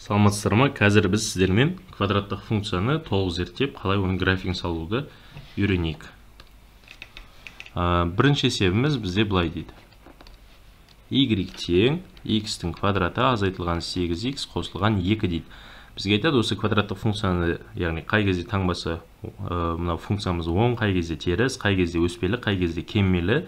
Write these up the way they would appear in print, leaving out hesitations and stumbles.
Саламатсыздар ма? Қазір біз сіздермен квадраттық функцияны толық зерттеп, қалай оның графигін салуды үйренейік. Бірінші есебіміз бізде былай дейді. Y тең x-тің квадраты азайтылған 8x қосылған 2 дейді. Бізге айтады, осы квадраттық функцияны, яғни қай кезде таңбасы мына функциямыз оң, қай кезде теріс, қай кезде өспелі, қай кезде кеммелі.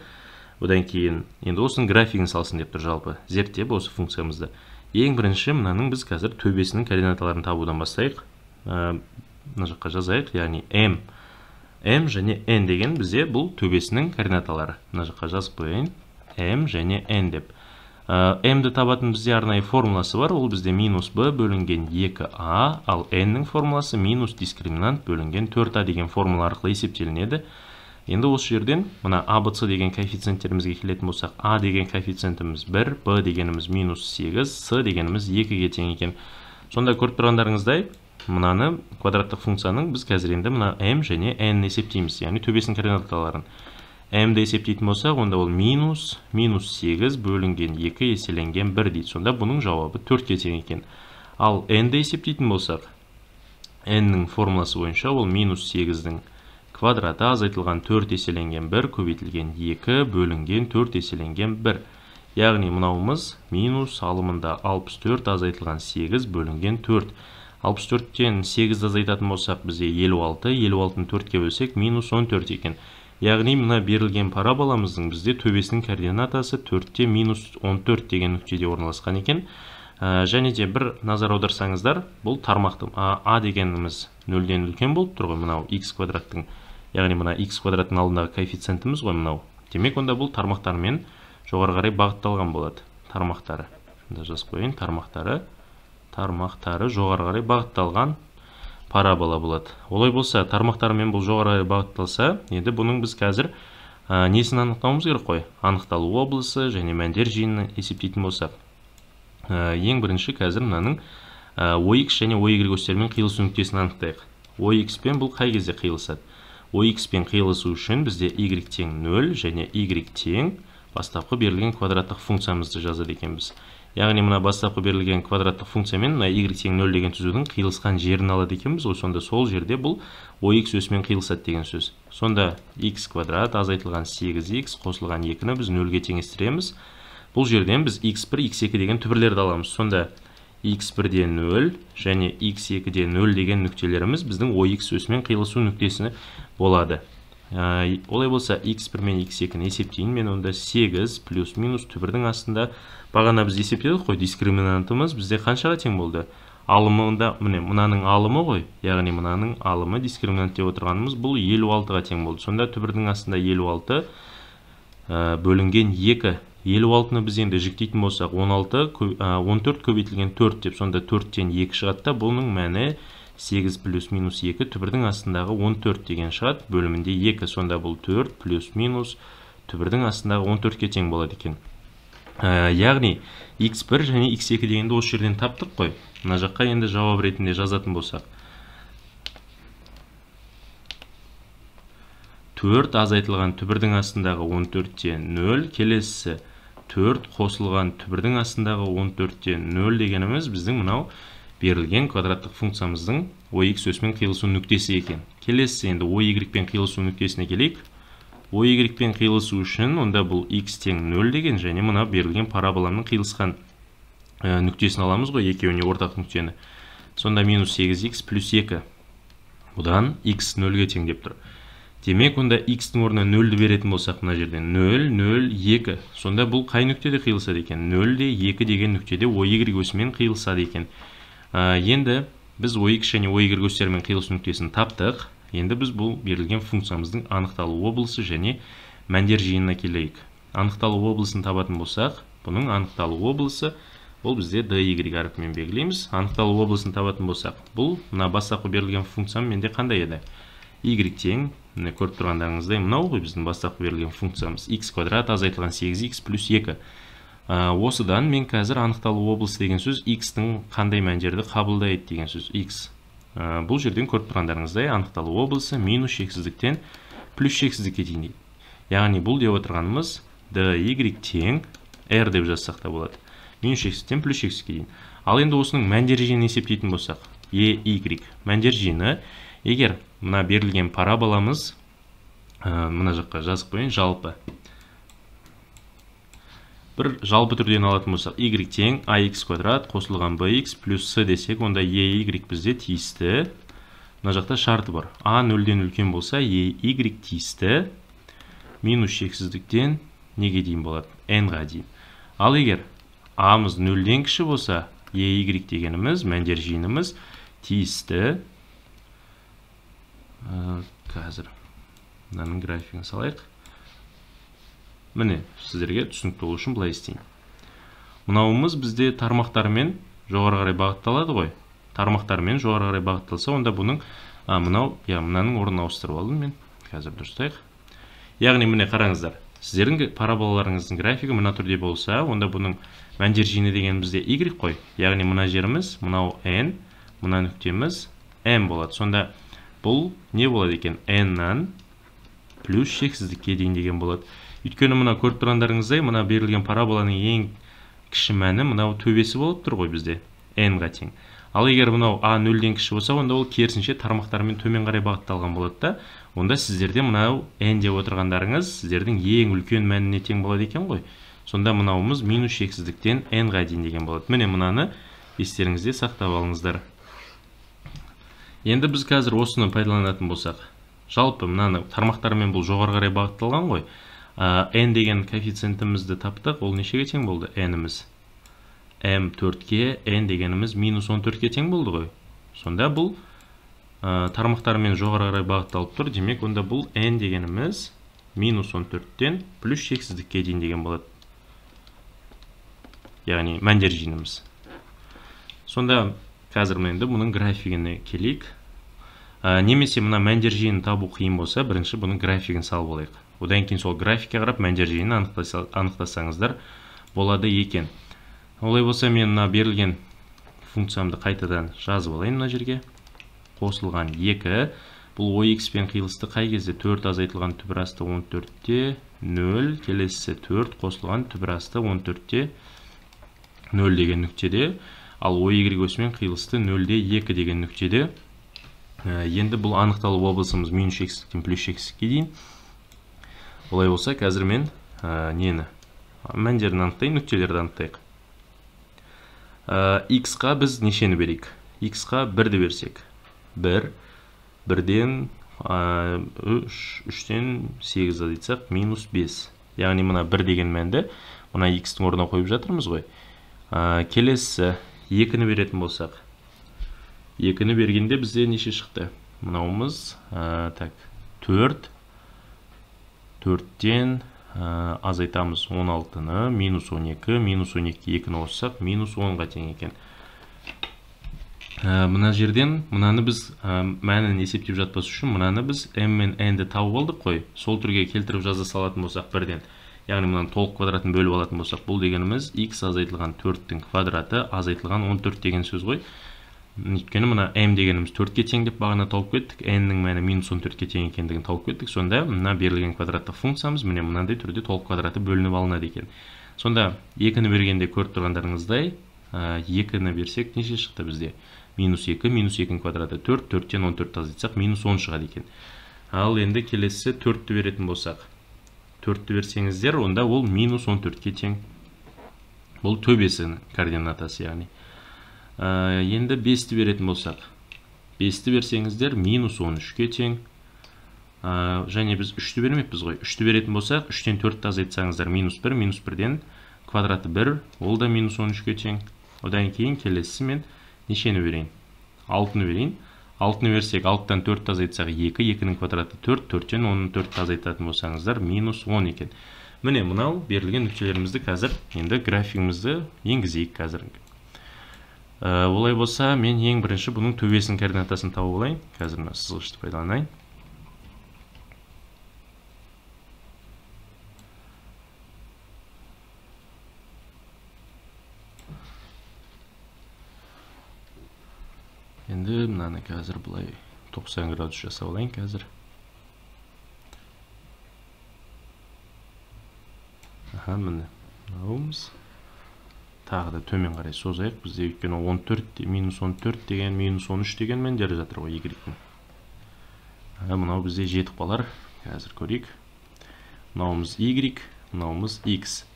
Одан кейін енді осының графигін салсын деп тұр жалпы. Зерттеп осы функциямызды. Ең бірінші мынаның біз қазір төбесінің координаталарын табудан бастайық. Мына жаққа жазайық, яғни m және n деген бізде бұл төбесінің координаталары. Мына жаққа жазып қояйын. m және n деп. m-ді табатын бізде арнайы формуласы бар. Ол бізде минус b бөлінген 2a, ал n-нің формуласы минус дискриминант бөлінген 4a деген формула арқылы есептелінеді. Енді осы жерден мына ABC деген коэффициенттерімізге келетін болсақ, A деген коэффициентіміз 1, B дегеніміз минус 8, C дегеніміз 2-ге тең екен. Сонда көріп тұрғандарыңыздай, мынаны квадраттық функцияның біз қазір енді мына m және n есептейміз, яғни төбесінің координаталарын. m-ді есептейтін болсақ, онда ол минус 8 бөлінген 2 еселенген 1 дейді. Сонда бұның жауабы 4-ге тең екен. Ал n-ді есептейтін болсақ, n-нің формуласы бойынша ол минус 8-дің квадраты азайтылған 4 еселенген 1 көбейтілген 2 бөлінген 4 еселенген 1. Яғни мынауымыз минус алымында 64 азайтылған 8 бөлінген 4. 64-тен 8 азайтатын болсақ бізде 56, 56-ны 4-ке бөлсек минус 14 екен. Яғни мына берілген параболамыздың бізде төбесінің координатасы 4-те минус 14 деген нүктеде орналасқан екен. Және де бір назар аударсаңыздар, бұл тармақтың a дегеніміз 0-ден үлкен болып тұр ғой, мынау x квадраттың. Яғни мына x квадраттың алдындағы коэффициентіміз ғой мынау. Демек, онда бұл тармақтармен жоғары қарай бағытталған болады. Тармақтары. Шында жазып қояйын, тармақтары жоғары қарай бағытталған парабола болады. Олай болса, тармақтарымен бұл жоғары қарай бағытталса, енді бұның біз қазір несін анықтауымыз керек қой? Анықталу облысы және мәндер жиынын есептейтін болсақ. Ең бірінші қазір мынаның OX және OY осьтермен қиылысу нүктесін анықтайық. OX пен бұл қай кезде қиылысады? OX пен қиылысу үшін бізде Y тең 0 және Y тең бастапқы берілген квадраттық функциямызды жазады екенбіз. Яғни мына бастапқы берілген квадраттық функциямен мына Y тең 0 деген түзудің қиылысқан жерін алады екенбіз. Сонда сол жерде бұл OX осьмен қиылысады деген сөз. Сонда x квадрат азайтылған 8x қосылған 2-ні біз 0-ге теңестіреміз. Бұл жерден біз x1, x2 деген түбірлерді аламыз. Сонда x1-де 0 және x2-де 0 деген нүктелеріміз біздің OX осьмен қиылысу нүктесіне болады. Олай болса, x1 мен x2-ні есептейін. Мен онда 8 плюс-минус түбірдің астында бағана біз есептедік қой, дискриминантымыз бізде қаншаға тең болды? Алымында, мынаның алымы ғой, яғни мынаның алымы дискриминант деп отырғанымыз бұл 56-ға тең болды. Сонда түбірдің астында 56 бөлінген 2. 56-ны біз енді жіктейтін болсақ 14 көбейтілген 4 деп, сонда 4-тен 2 шығатта, бұның мәні 8 плюс-минус 2 түбірдің астындағы 14 деген шығат, бөлімінде 2, сонда бұл 4 плюс-минус түбірдің астындағы 14-ке тең болады екен. Яғни x1 және x2 дегенді осы жерден таптық қой. Мына жаққа енді жауап ретінде жазатын болсақ. 4 азайтылған түбірдің астындағы 14-те 0, келесі 4 қосылған түбірдің астындағы 14-те 0 дегеніміз біздің мынау берілген квадраттық функциямыздың OX осьмен қиылысу нүктесі екен. Келесі енді OY пен қиылысу нүктесіне келейік. OY пен қиылысу үшін онда бұл x тең 0 деген және мына берілген параболаның қиылысқан нүктесін аламыз ғой, екеуіне ортақ нүктені. Сонда минус 8x плюс 2. Бұдан x 0-ге тең деп тұр. Демек, онда x-тің орнына 0-ді беретін болсақ мына жерден 0, 0, 2. Сонда бұл қай нүктеде қиылысады екен? 0-де 2 деген нүктеде OY осьмен қиылысады екен. Енді біз OX және OY осьтермен қиылысу нүктесін таптық. Енді біз бұл берілген функциямыздың анықталу облысы және мәндер жиынына келейік. Анықталу облысын табатын болсақ, бұның анықталу облысы бұл бізде dy әріпімен белгілейміз. Анықталу облысын табатын болсақ, бұл мына бастапқы берілген функциям менде қандай еді? Y тең, көріп тұрғандарыңыздай, мынау ғой біздің бастапқы берілген функциямыз. X квадрат азайтылған 8x плюс 2. Осыдан мен қазір анықталу облысы деген сөз x-тің қандай мәндерді қабылдайды деген сөз x. Бұл жерден көріп тұрғандарыңыздай анықталу облысы минус шексіздіктен плюс шексіздікке дейін дейді. Яғни бұл деп отырғанымыз dy тең r деп жазсақ та болады. Минус шексіздіктен плюс шексіздікке дейін. Ал енді осының мәндер жиынын есептейтін болсақ, y мәндер жиыны, егер мына берілген параболамыз, мына жаққа жазып қояйын, жалпы. Бір жалпы түрден алатын болсақ, y тең ax квадрат қосылған bx плюс c десек, онда ey бізде тиісті. Мына жақта шарты бар. A 0-ден үлкен болса, ey тиісті. Минус шексіздіктен неге дейін болады? N-ға дейін. Ал егер A'мыз 0-ден кіші болса, ey дегеніміз, мәндер жиынымыз тиісті. Қазір мынаның графигін салайық. Міне, сіздерге түсінікті болу үшін былай істейін. Мынауымыз бізде тармақтармен жоғары қарай бағытталады ғой. Тармақтармен жоғары қарай бағытталса, онда бұның мынаның орнын ауыстырып алдым мен. Қазір дұрыстайық. Яғни міне қараңыздар. Сіздердің параболаларыңыздың графигі мына түрде болса, онда бұның мәндер жиыны деген бізде y қой. Яғни мына жеріміз, мынау n, мына нүктеміз m болады. Сонда бұл не болады екен? n-нан плюс шексіздікке дейін деген болады. Өйткені мына көріп тұрғандарыңыздай, мына берілген параболаның ең кіші мәні мынау төбесі болып тұр ғой бізде, n-ға тең. Ал егер мынау a 0-ден кіші болса, онда ол керісінше тармақтармен төмен қарай бағытталған болады да, онда сіздерде мынау n деп отырғандарыңыз сіздердің ең үлкен мәніне тең болады екен ғой. Сонда мынауымыз минус шексіздіктен n-ға дейін деген болады. Міне мынаны естеріңізде сақтап алыңыздар. Енді біз қазір осыны пайдаланатын болсақ, жалпы мынаны тармақтармен бұл жоғары қарай бағытталған ғой. N деген коэффициентімізді таптық, ол нешеге тең болды? N-іміз m 4-ке, n дегеніміз минус 14-ке тең болды ғой. Сонда бұл тармақтармен жоғары қарай бағытталып тұр. Демек, онда бұл n дегеніміз минус 14-тен плюс шексіздікке дейін деген болады. Яғни мәндер жиынымыз. Сонда қазір енді бұның графигіне келейік. Немесе мына мәндер жиынын табу қиын болса, бірінші бұның графигін салып болайық. Одан кейін сол графикке қарап мәндер жиынын анықтасаңыздар болады екен. Олай болса, мен мына берілген функциямды қайтадан жазып алайын мына жерге. Қосылған 2. Бұл ox пен қиылысты қай кезде 4 азайтылған түбір асты 14-те 0, келесі 4 қосылған түбір асты 14-те 0 деген нүктеде. Ал oy осымен қиылысты 0-де 2 деген нүктеде. Енді бұл анықталу облысымыз минус шексіздіктен плюс шексіздікке дейін. Олай болса, қазір мен нені? Мәндерін анықтайын, нүктелерді анықтайық. X-қа біз нешені берейік? X-қа 1-ді берсек. 1, 1-ден 3-тен 8 азайтсақ, минус 5. Яғни мына 1 деген мәнді, мына X-тің орнына қойып жатырмыз ғой. Келесі 2-ні беретін болсақ. 2-ні бергенде бізде неше шықты? Мынауымыз 4. 4-тен азайтамыз 16-ны, минус 12, минус 12 2-ні қоссақ, минус 10-ға тең екен. Мына жерден, мынаны біз мәнін есептеп жатпас үшін, мынаны біз m мен n-ді тауып алдық қой. Сол түрге келтіріп жаза салатын болсақ 1-ден. Яғни мынаны толық квадратын бөліп алатын болсақ, бұл дегеніміз x азайтылған 4-тің квадраты азайтылған 14 деген сөз ғой. Өйткені мына m дегеніміз 4-ке тең деп бағана тауып кеттік, n-нің мәні минус 14-ке тең екендігін тауып кеттік. Сонда мына берілген квадраттық функциямыз міне мынандай түрде толық квадраты бөлініп алынады екен. Сонда 2-ні бергенде көріп тұрғандарыңыздай, 2-ні берсек неше шықты бізде? Минус 2, минус 2-ның квадраты 4, 4-тен 14 азайтсақ, минус 10 шығады екен. Ал енді келесі 4-ті беретін болсақ, 4-ті берсеңіздер, онда ол минус 14-ке тең. Бұл төбесінің координатасы яғни. Енді 5-ті беретін болсақ, 5-ті берсеңіздер, минус 13-ке тең. Және біз 3-ті бермеппіз ғой. 3-ті беретін болсақ, 3-тен 4-ті азайтсаңыздар, минус 1, минус 1-ден квадраты 1, ол да минус 13-ке тең. Одан кейін келесі мен нешені берейін? 6-ны берейін. 6-ны берсек, 6-тан 4-ті азайтсақ 2, 2-нің квадраты 4, 4-тен 10-ның 4-ті азайтатын болсаңыздар, минус 10 екен. Міне, мұнау берілген нүктелерімізді қазір, енді графигімізді енгізейік қазір. Олай болса, мен ең бірінші бұның төбесінің координатасын тауып алайын. Қазір мына сызғышты пайдаланайын. Енді мынаны қазір бұлай 90 градус жасап алайын қазір. Міне, мынауымыз. тағы да төмен қарай созайық. Бізде өйткені 14 минус 14 деген минус 13 деген мәндері жатыр ғой y-дің. Мынау бізде жетіп қалар. Қазір көрейік. Мынауымыз y, мынауымыз x.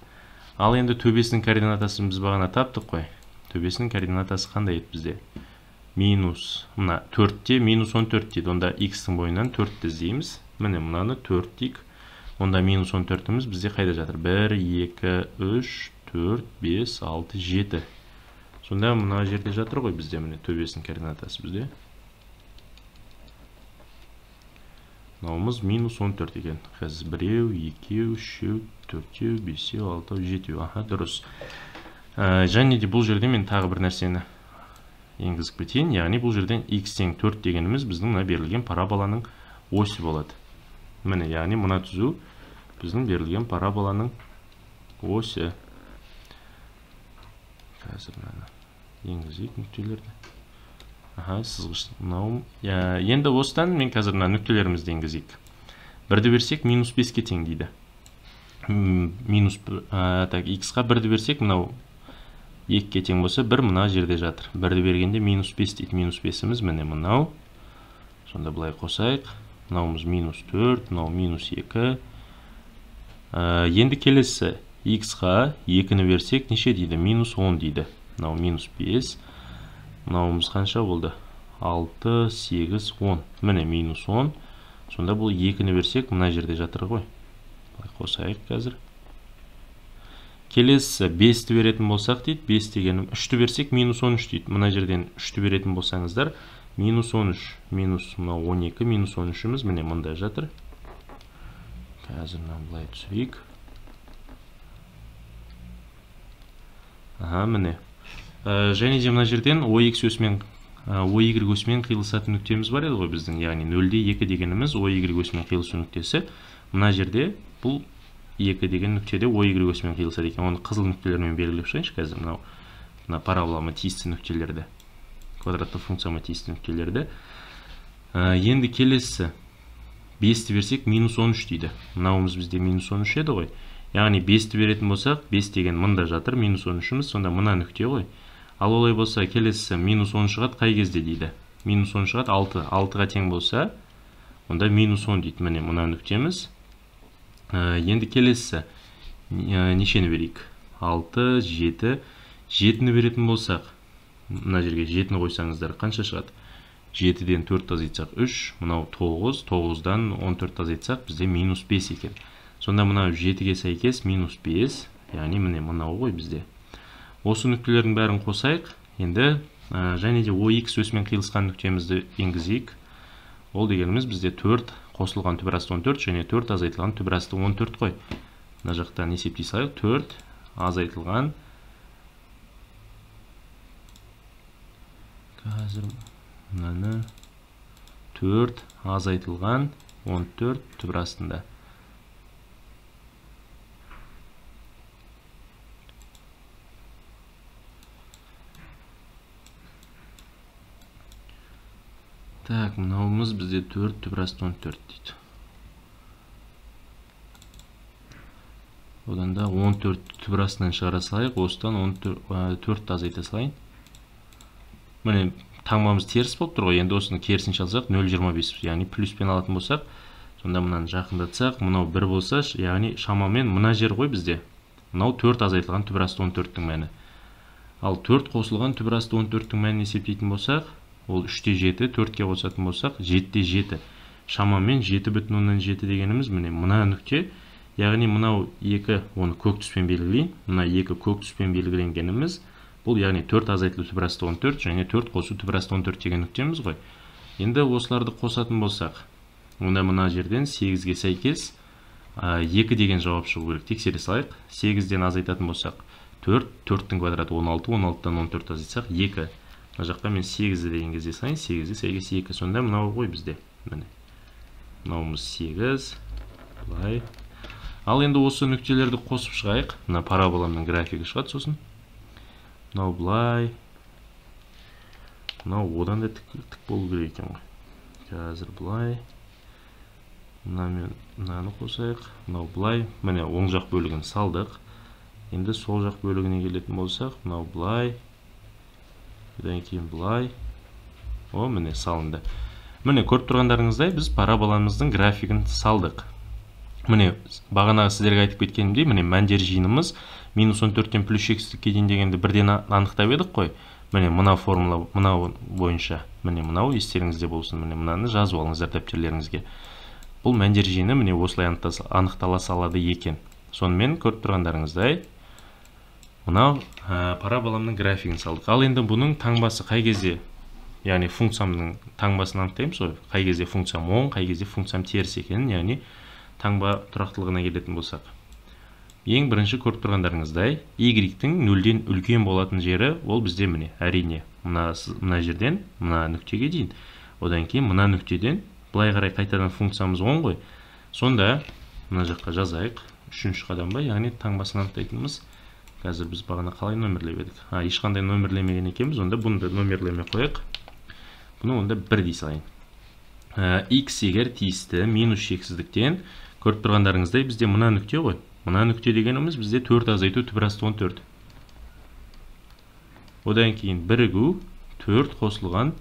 Ал енді төбесінің координатасын біз бағана таптық қой. Төбесінің координатасы қандай еді бізде? Минус, мына 4-те минус 14 дейді. Онда x-тің бойынан 4-ті іздейміз. Міне мынаны 4-тік. Онда минус 14-іміз бізде қайда жатыр? 1, 2, 3, 4, 5, 6, 7. Сонда мына жерде жатыр ғой бізде міне төбесінің координатасы бізде. Мынауымыз минус 14 екен. Қазір 1, 2, 3, 4, 5, 6, 7. Аха, дұрыс. Және де бұл жерде мен тағы бір нәрсені енгізіп кетейін. Яғни бұл жерден x тең 4 дегеніміз біздің мына берілген параболаның осі болады. Міне, яғни мына түзу біздің берілген параболаның осі. Қазір мына енгізейік нүктелерді. Аха, сызғыш мынау. Енді осыдан мен қазір мына нүктелерімізді енгізейік. 1-ді берсек минус 5-ке тең дейді. X-қа 1-ді берсек мынау 2-ке тең болса 1 мына жерде жатыр. 1-ді бергенде минус 5 дейді. Минус 5-іміз міне мынау. Сонда бұлай қосайық. Мынауымыз минус 4, мынау минус 2. Енді келесі x-ға 2-ні берсек неше дейді? Минус 10 дейді. Мынау минус 5. Мынауымыз қанша болды? 6, 8, 10. Міне минус 10. Сонда бұл 2-ні берсек мына жерде жатыр ғой. Бұлай қосайық қазір. Келесі 5-ті беретін болсақ дейді. 5 дегенім 3-ті берсек минус 13 дейді. Мына жерден 3-ті беретін болсаңыздар минус 13. Минус 12, минус 13-іміз міне мұнда жатыр. Қазір бұлай түсірейік. Міне. Және де мына жерден OY өсімен қиылысатын нүктеміз бар еді ғой біздің. Яғни 0-де 2 дегеніміз OY өсімен қиылысу нүктесі. Мына жерде бұл 2 деген нүктеде OY өсімен қиылысады екен. Оны қызыл нүктелермен белгілеп шығайыншы қазір. Мына параболама тиісті нүктелерді. Квадратты функцияма тиісті нүктелерді. Енді келесі 5-ті берсек минус 13 дейді. Мынауымыз бізде минус 13 еді ғой. Яғни 5-ті беретін болсақ, 5 деген мұнда жатыр, минус 13-іміз, сонда мына нүкте ғой. Ал олай болса, келесі минус 10 шығады қай кезде дейді? Минус 10 шығады 6. 6-ға тең болса, онда минус 10 дейді. Міне мына нүктеміз. Енді келесі нешені берейік? 6, 7. 7-ні беретін болсақ, мына жерге 7-ні қойсаңыздар қанша шығады? 7-ден 4 азайтсақ 3, мынау 9, 9-дан 14 азайтсақ бізде минус 5 екен. Сонда мынау 7-ге сәйкес минус 5, яғни міне мынау ғой бізде. Осы нүктелердің бәрін қосайық. Енді және де OX өсімен қиылысқан нүктемізді енгізейік. Ол дегеніміз бізде 4 қосылған түбірасты 14 және 4 азайтылған түбірасты 14 қой. Мына жақтан есептей салайық. 4 азайтылған. Қазір мынаны 4 азайтылған 14 түбірастында. Так, мынауымыз бізде 4 түбірасты 14 дейді. Одан да 14 түбірастынан шығара салайық. Осыдан 4 азайта салайын. Міне, таңбамыз теріс болып тұр ғой. Енді осыны керісінше алсақ 0,25, яғни плюспен алатын болсақ, сонда мынаны жақындатсақ, мынау 1 болса, яғни шамамен мына жер ғой бізде. Мынау 4 азайтылған түбірасты 14-тің мәні. Ал 4 қосылған түбірасты 14-тің мәнін есептейтін болсақ, ол 3-те 7, 4-ке қосатын болсақ, 7-те 7. Шамамен 7,7 дегеніміз міне мына нүкте. Яғни мынау 2, оны көк түспен белгілейін. Мына 2 көк түспен белгіленгеніміз, бұл яғни 4 азайтылу түбірасты 14 және 4 қосу түбірасты 14 деген нүктеміз ғой. Енді осыларды қосатын болсақ, онда мына жерден 8-ге сәйкес 2 деген жауап шығу керек. Тексере салайық. 8-ден азайтатын болсақ, 4, 4-тің квадраты 16, 16-дан 14 азайтсақ 2. Мына жаққа мен 8-ді деген кезде сайын, 8-ге сәйкес 2. Сонда мынау ғой бізде. Мынауымыз 8. Бұлай. Ал енді осы нүктелерді қосып шығайық. Мына параболамның графигі шығады сосын. Мынау бұлай. Мынау одан да тік болу керек екен ғой. Қазір бұлай. Мынаны қосайық. Мынау бұлай. Міне оң жақ бөлігін салдық. Енді сол жақ бөлігіне келетін болсақ, мынау былай, одан кейін былай. Міне салынды. Міне көріп тұрғандарыңыздай біз параболамыздың графигін салдық. Міне бағанағы сіздерге айтып кеткенімдей, міне мәндер жиынымыз -14-тен +x-ке дейін дегенді бірден анықтап едік қой. Міне мына формула, мынау бойынша. Міне мынау естеріңізде болсын. Міне мынаны жазып алыңыздар дәптерлеріңізге. Бұл мәндер жиыны міне осылай анықтала салады екен. Сонымен көріп тұрғандарыңыздай, мынау параболамның графигін салдық. Ал енді бұның таңбасы қай кезде, яғни функциямның таңбасын анықтаймыз ғой. Қай кезде функциям оң, қай кезде функциям теріс екенін, яғни таңба тұрақтылығына келетін болсақ. Ең бірінші көріп тұрғандарыңыздай, y-тің 0-ден үлкен болатын жері, ол бізде міне, әрине, мына жерден мына нүктеге дейін. Одан кейін мына нүктеден былай қарай қайтадан функциямыз оң ғой. Сонда мына жаққа жазайық. Үшінші қадам ба, яғни таңбасын анықтайтынымыз. Қазір біз бағана қалай нөмірлеп едік? Ешқандай нөмірлемеген екенбіз, онда бұны да нөмірлеме қояйық. Бұны онда 1 дей салайын. X егер тиісті минус шексіздіктен, көріп тұрғандарыңыздай бізде мына нүкте ғой. Мына нүкте дегеніміз бізде 4 азайту түбір асты 14. Одан кейін бірігу 4 қосылған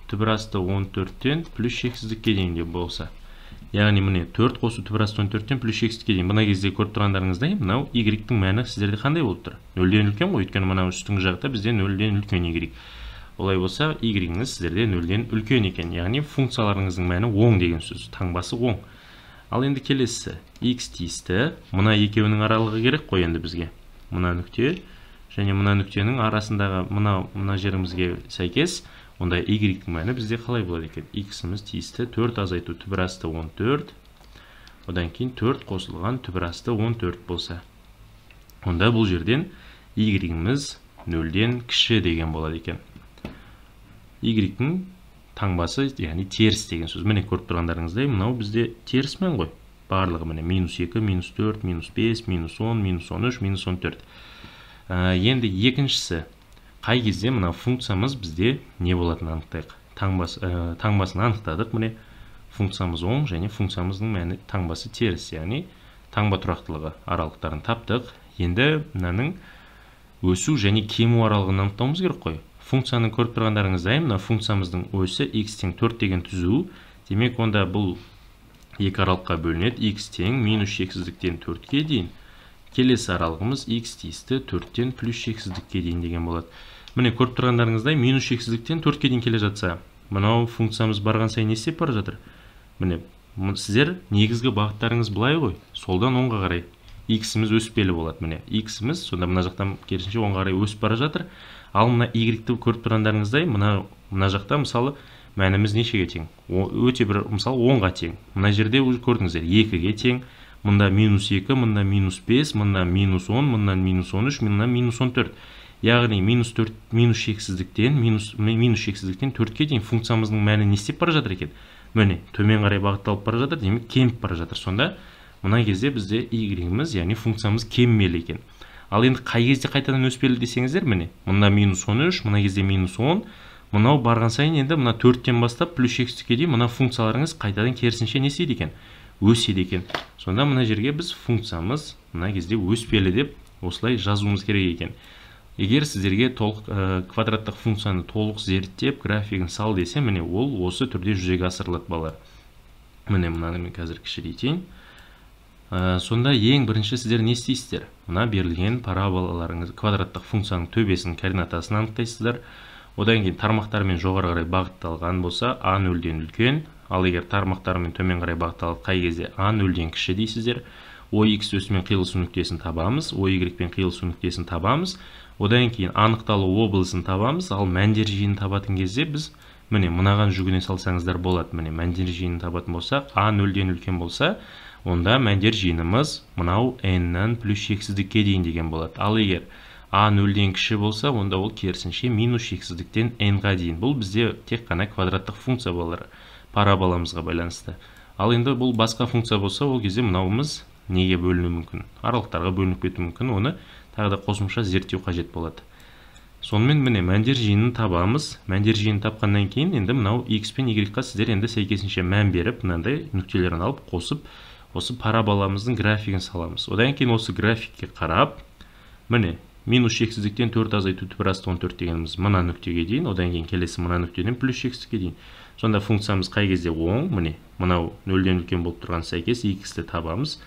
түбір асты 14-тен плюс шексіздікке дейін деп болса. Яғни міне 4 қосу түбір асты 14-тен плюс шексіздікке дейін. Мына кезде көріп тұрғандарыңыздай, мынау y-тің мәні сіздерде қандай болып тұр? 0-ден үлкен ғой, өйткені мынау үстіңгі жақта бізде 0-ден үлкен y. Олай болса, y-іңіз сіздерде 0-ден үлкен екен. Яғни функцияларыңыздың мәні оң деген сөз, таңбасы оң. Ал енді келесі, x тиісті, мына екеуінің аралығы керек қой енді бізге. Мына нүкте және мына нүктенің арасындағы мына жерімізге сәйкес, онда y-тің мәні бізде қалай болады екен? X-іміз тиісті 4 азайту түбір асты 14, одан кейін 4 қосылған түбір асты 14 болса. Онда бұл жерден y-іміз 0-ден кіші деген болады екен. Y-тің таңбасы, яғни теріс деген сөз. Міне көріп тұрғандарыңыздай, мынау бізде теріс мән ғой. Барлығы міне -2, -4, -5, -10, -13, -14. Енді екіншісі, қай кезде мына функциямыз бізде не болатынын анықтайық. Таңбасын анықтадық, міне функциямыз оң және функциямыздың мәні таңбасы теріс, яғни таңба тұрақтылығы аралықтарын таптық. Енді мынаның өсу және кему аралығын анықтауымыз керек қой. Функцияны көріп тұрғандарыңыздай, мына функциямыздың өсі x тең 4 деген түзу. Демек, онда бұл екі аралыққа бөлінеді. X тең минус шексіздіктен 4-ке дейін. Келесі аралығымыз x тиісті 4-тен плюс шексіздікке дейін деген болады. Міне көріп тұрғандарыңыздай, минус шексіздіктен 4-ке дейін келе жатса, мынау функциямыз барған сайын не істеп бара жатыр? Міне, сіздер негізгі бағыттарыңыз былай ғой, солдан оңға қарай x-іміз өспелі болады. Міне, x-іміз сонда мына жақтан керісінше оңға қарай өсіп бара жатыр. Ал мына y-ті көріп тұрғандарыңыздай, мына жақта мысалы мәніміз нешеге тең? Өте бір, мысалы 10-ға тең. Мына жерде көрдіңіздер, 2-ге тең. Мұнда -2, мұнда -5, мұнда -10, мұндан -13, мұндан -14. Яғни минус шексіздіктен 4-ке дейін функциямыздың мәні не істеп бара жатыр екен? Міне, төмен қарай бағытталып бара жатыр, демек кеміп бара жатыр. Сонда мына кезде бізде y-іміз, яғни функциямыз кеммелі екен. Ал енді қай кезде қайтадан өспелі десеңіздер, міне, мұнда -13, мына кезде -10, мынау барған сайын енді мына 4-тен бастап плюс шексіздікке дейін мына функцияларыңыз қайтадан керісінше не істейді екен? Өседі екен. Сонда мына жерге біз функциямыз мына кезде өспелі деп осылай жазуымыз керек екен. Егер сіздерге квадраттық функцияны толық зерттеп, графигін сал десе, міне ол осы түрде жүзеге асырылады балалар. Міне мынаны мен қазір кішірейтейін. Сонда ең бірінші сіздер не істейсіздер? Мына берілген параболаларыңыз, квадраттық функцияның төбесінің координатасын анықтайсыздар. Одан кейін тармақтармен жоғары қарай бағытталған болса, a 0-ден үлкен, ал егер тармақтармен төмен қарай бағытталып қай кезде a 0-ден кіші дейсіздер. OX өсімен қиылысу нүктесін табамыз, OY пен қиылысу нүктесін табамыз. Одан кейін анықталу облысын табамыз, ал мәндер жиынын табатын кезде біз міне мынаған жүгіне салсаңыздар болады. Міне мәндер жиынын табатын болсақ, a 0-ден үлкен болса, онда мәндер жиынымыз мынау n-нан плюс шексіздікке дейін деген болады. Ал егер a 0-ден кіші болса, онда ол керісінше минус шексіздіктен n-ға дейін. Бұл бізде тек қана квадраттық функция болар, параболамызға байланысты. Ал енді бұл басқа функция болса, ол кезде мынауымыз неге бөліну мүмкін? Аралықтарға бөлініп кету мүмкін, оны тағы да қосымша зерттеу қажет болады. Сонымен міне мәндер жиынын табамыз. Мәндер жиынын тапқаннан кейін енді мынау x пен y-ға сіздер енді сәйкесінше мән беріп, мынандай нүктелерін алып қосып, осы параболамыздың графигін саламыз. Одан кейін осы графикке қарап, міне минус шексіздіктен 4 азайту түбір асты 14 дегеніміз мына нүктеге дейін, одан кейін келесі мына нүктеден плюс шексіздікке дейін. Сонда функциямыз қай кезде оң? Міне мынау 0-ден үлкен болып тұрған сәйкес x-ті табамыз.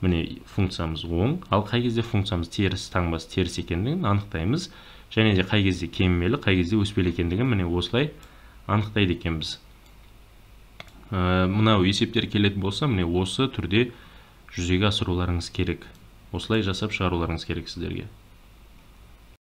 Міне функциямыз оң, ал қай кезде функциямыз теріс, таңбасы теріс екендігін анықтаймыз. Және де қай кезде кеммелі, қай кезде өспелі екендігін міне осылай анықтайды екенбіз. Мынау есептер келетін болса, міне осы түрде жүзеге асыруларыңыз керек. Осылай жасап шығаруларыңыз керек сіздерге.